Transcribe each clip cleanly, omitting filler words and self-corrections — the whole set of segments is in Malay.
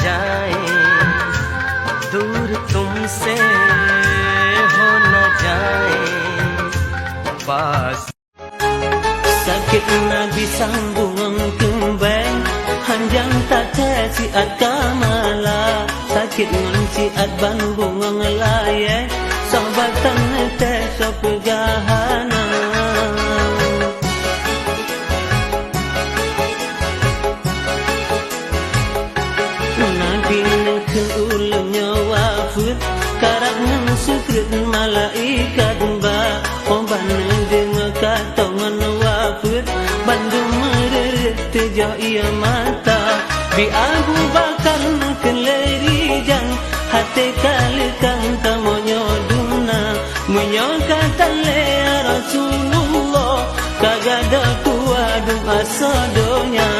जाए, दूर तुमसे हो न जाए, पास. Sakit na bisang buang kembang, hanjang tak kasi at kamala. Sakit ngunci at ban bungang laye, sabatan te sa pagahana. Nabi nang keulungnya wafud, karak nang sukrit malaikat ba, omban dengar katongan wafud, bandung mererit tejah ia mata. Bi Abu Bakar kelerijan, hati kalikan tamonyo duna, menyokatan le Rasulullah, kagada kuadu asadonya.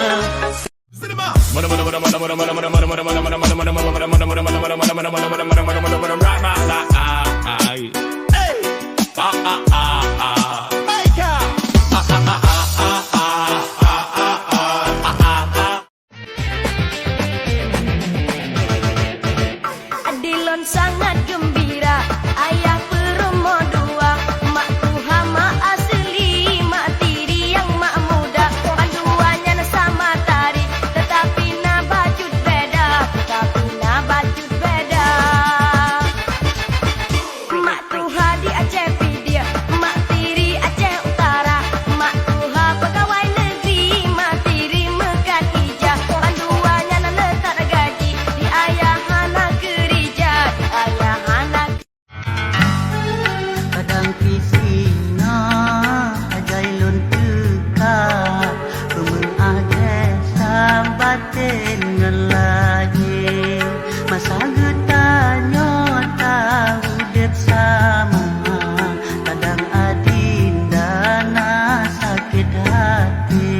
Adilon sangat gembira, ayah peromo dua, mak tuha mak asli, mak tiri yang mak muda. Panduannya sama tari, tetapi na bajut beda, Mak tuha di Aceh Pidia, mak tiri Aceh Utara, mak tuha pegawai negeri, mak tiri Mekat Hijah. Panduannya na letak gaji, di ayah anak gereja, di ayah anak. Kadang pisina ajai lun teka, pemen ade sambaten ngelaje, masa getanyo tahu dep sama. Kadang adinda na sakit hati,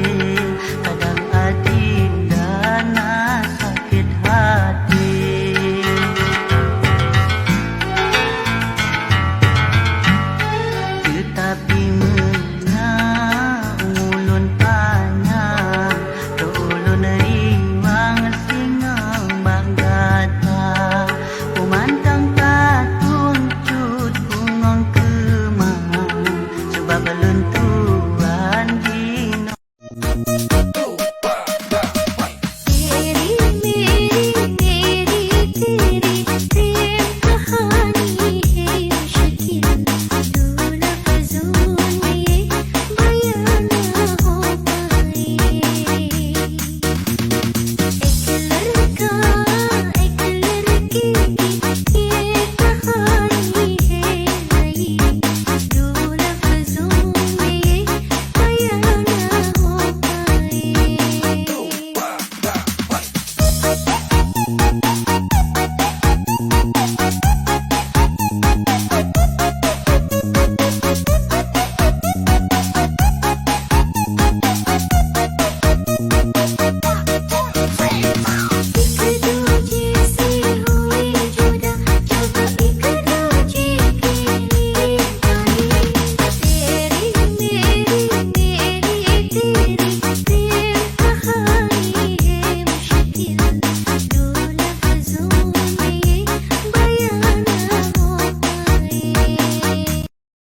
kadang adinda na sakit hati. Tetapi mena ulun panjang, to ulun riwang singang banggata, pemantang katung cut bungong kemang, sebab belum tu